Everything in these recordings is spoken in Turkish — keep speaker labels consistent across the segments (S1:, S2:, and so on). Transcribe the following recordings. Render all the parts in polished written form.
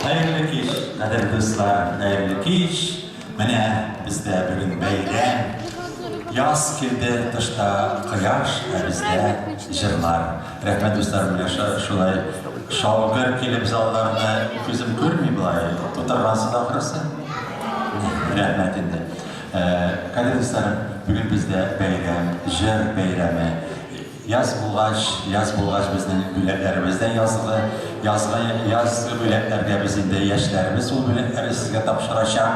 S1: Hayırlı kış, kader dostlar, hayırlı kış. Mene bizde bugün bayram. Yaz keldi, tışta kıyaş, bizde jırlar. Rahmet dostlar, bile şulay şalgır kelip zallarını gözüm görmey bulay. Tutargansı da akırısı. Rahmet indi. Kader dostlarım, bugün bizde bayram, jır bayramı. Yaz bulgaç bizden bületlerimizden yazılı. Yaz bületlerge bizim de yaşlarımız o bületleri sizge tapşıracak.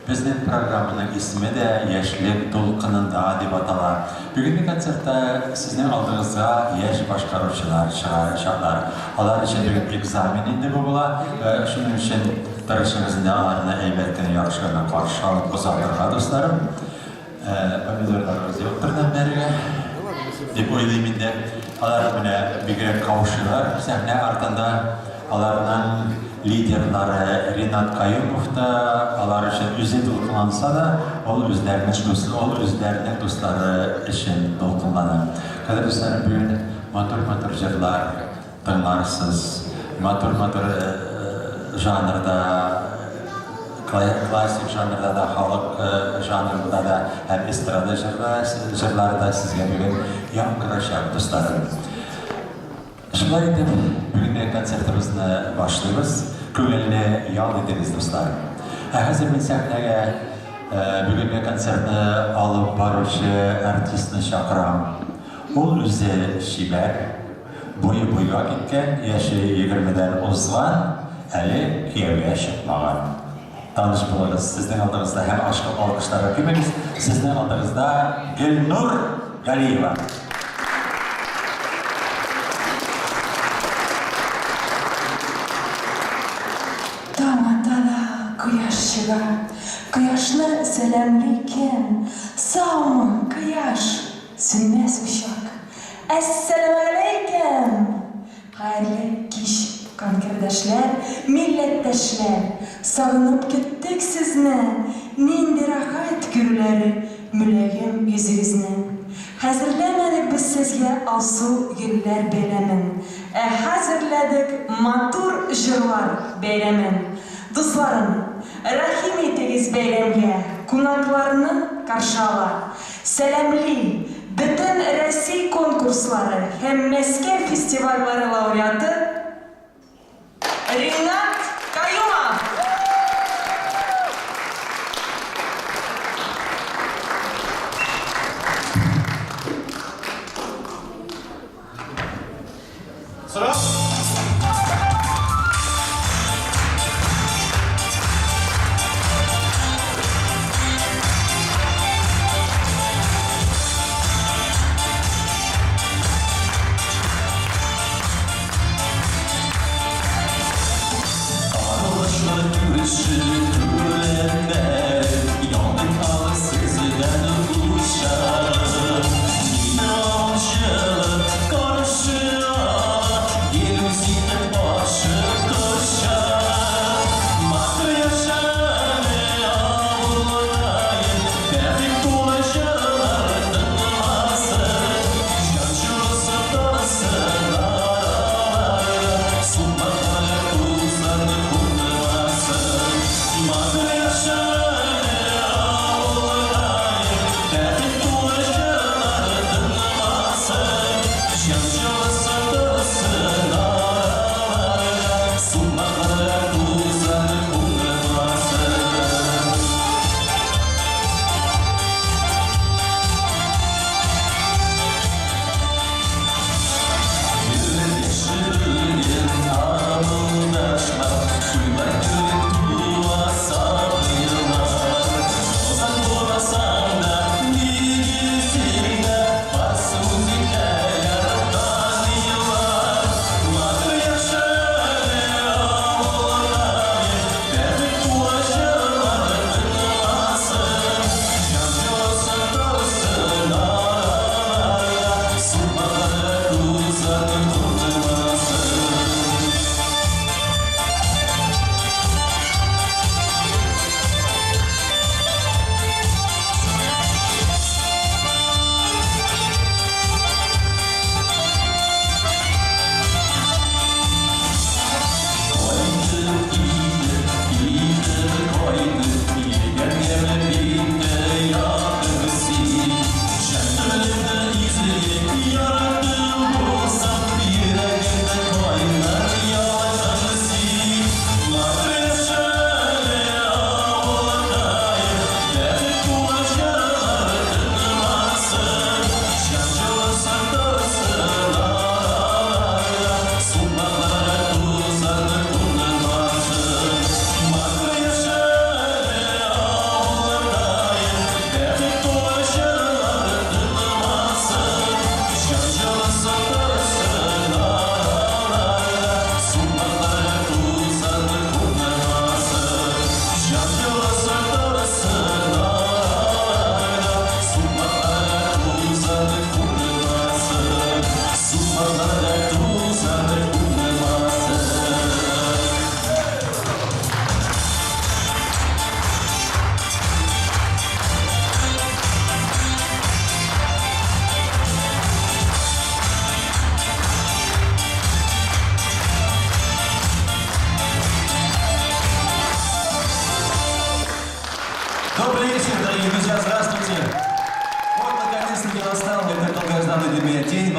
S1: Bizden programının ismi de Yaşlık Dolkınında deb atalar. Bugünkü konsertte sizden aldığınızda yaş başkaruvchilar çağıracaklar. Onlar için bugün egzamin indi bu bola. Şunun için tarışınızda alarını elbette yarışlarına karşı alıp uzatırlar dostlarım. Pomidorlarımız yokturdan beri. Dep oylayayım de, alar bir göre kavuşular. Sahne ardında alardan liderleri Rinat Kayımov da alar için üze dolkunlansa da ol özlerine dostları için dolkunlanır. Kader dostlarım bugün matur jırlar tınlarsız, matur janrda klasik janrda da, halk janrında da, hem estrada jırları da sizge bugün yankıracak dostlarım. Şunlar edip bugün konsertimizni başlayız. Köngülni yal ederiz dostlar. Hazır ben sahneye bugün konsertni alıp baruvchi artistni chaqiram. Ol o'zi shibar, bo'yi ketgan, yashi 20dan o'zgan, hali kuyovga chiqmagan. Tanış buluruz. Sizden aldığınızda hem aşkı alkışlar rakibimiz, sizden aldığınızda Gülnur Galiyeva.
S2: Dağ kıyaş çıkar, kıyaşlı selamlıyken, sağ mı kıyaş, sünmez uşak. Esselamu aleyküm. Hayırlı kiş, kankırdaşlar, milletteşler, sağınıp gittik sizne, nindi rahat gürleri, mülayim yüzünüzne. Hazırlamadık biz sizge alsu güller beylemin. Hazırladık matur jırlar beylemin. Dostlarım, rahim etiniz beylemge, konaklarını karşı alar. Selamli, bütün Россия konkursları hem Meske festivalleri laureatı Rinat Kayımov.
S3: Sıra.
S4: Karşı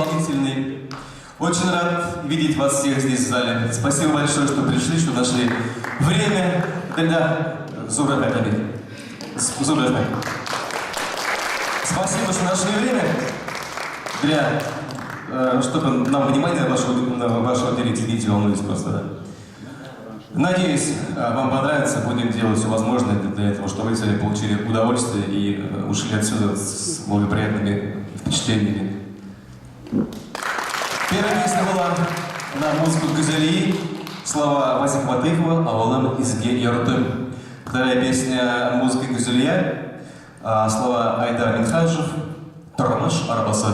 S3: исполнительный. Очень рад видеть вас всех здесь в зале. Спасибо большое, что пришли, что нашли время для Зурабеками. Спасибо, что нашли время для, чтобы нам внимание вашего уделить. Видите, волнуюсь просто, да. Надеюсь, вам понравится. Будем делать все возможное для этого, чтобы вы все получили удовольствие и ушли отсюда с благоприятными впечатлениями. Первая песня была на музыку Гюзели, слова Васи Хватыхова, «Авалам изге ярутым». Вторая песня музыки Гюзелья, слова Айдар Минхаджев, «Тормыш арабасы».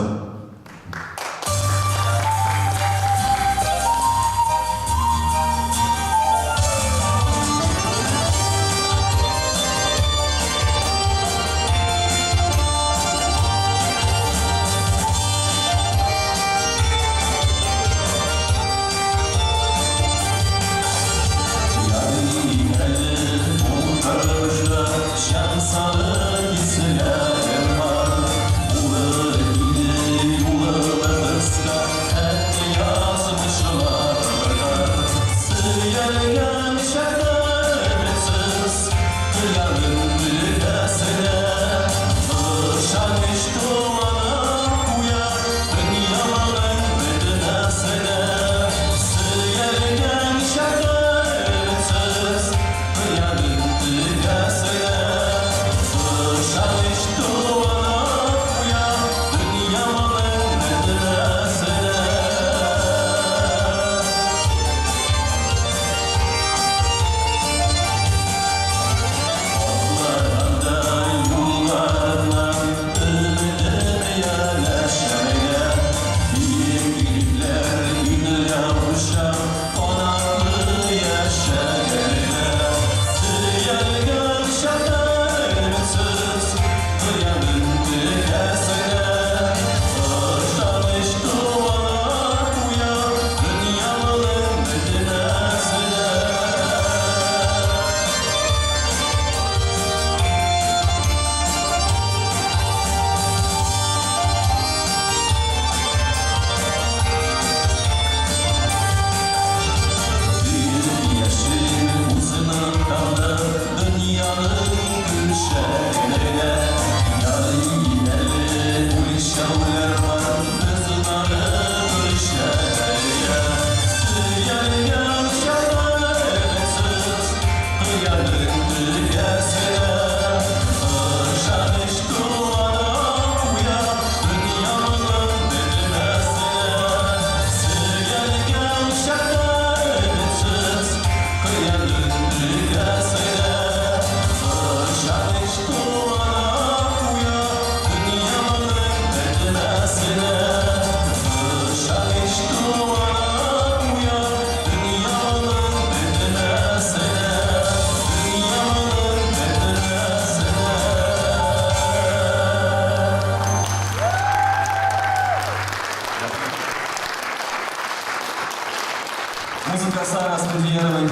S3: Музыка Сара Асмадиеновой,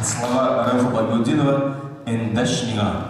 S3: слова Рафа Багудинова «Эндашнига».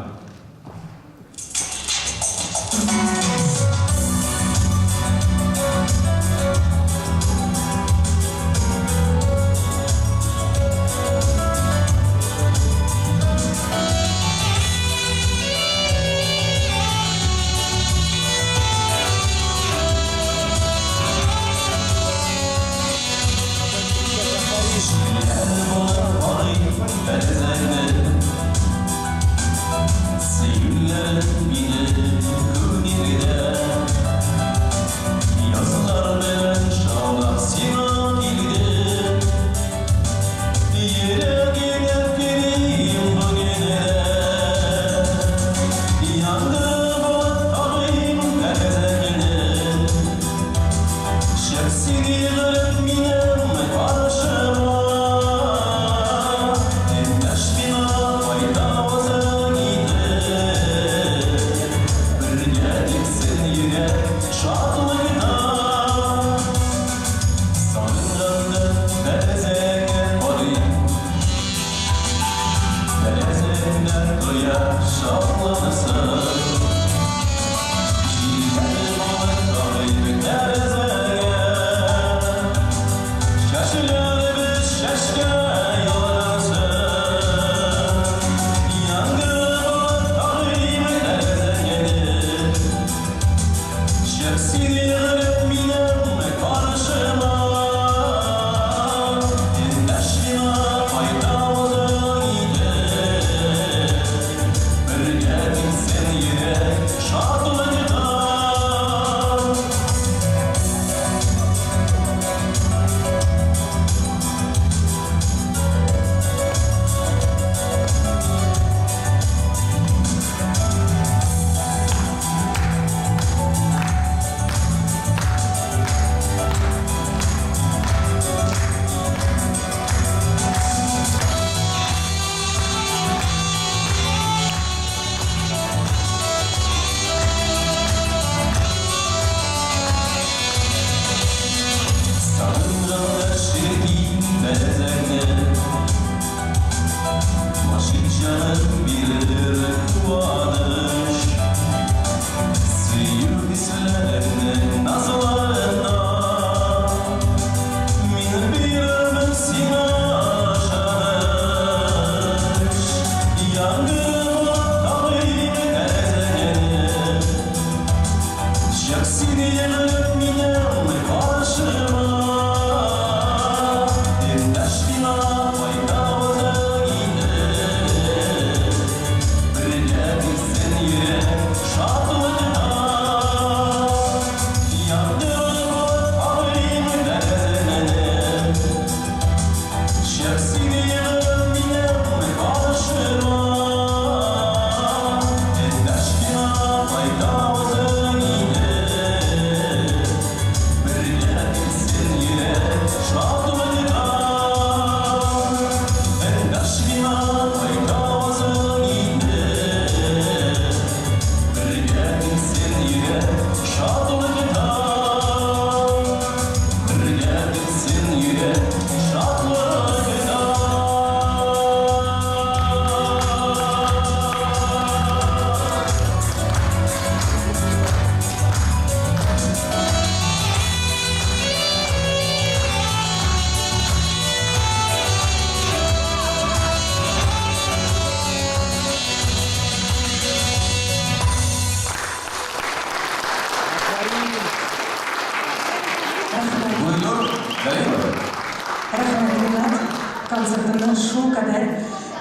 S2: Konsertini şu kadar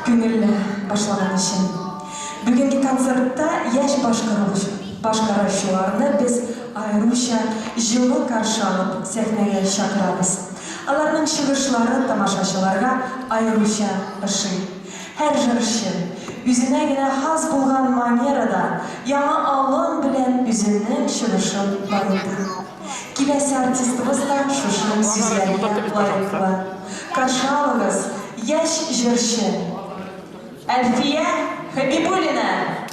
S2: gönüllü başlagan için. Bugünkü konsertte yaş başkarışçılarını biz ayrıca жылы karşı alıp sahneye çağırırız. Onların çıkışları tamaşaçılarga ayrıca ışık. Her jırışçı üzüne gine has bulgan manierada yana alın bilen üzünün çıkışın barıdır. Kilesi artistimiz da şuşun süzlerine layıklı. Karşı alınız yaş jırışçı Әлфия Хабибуллина.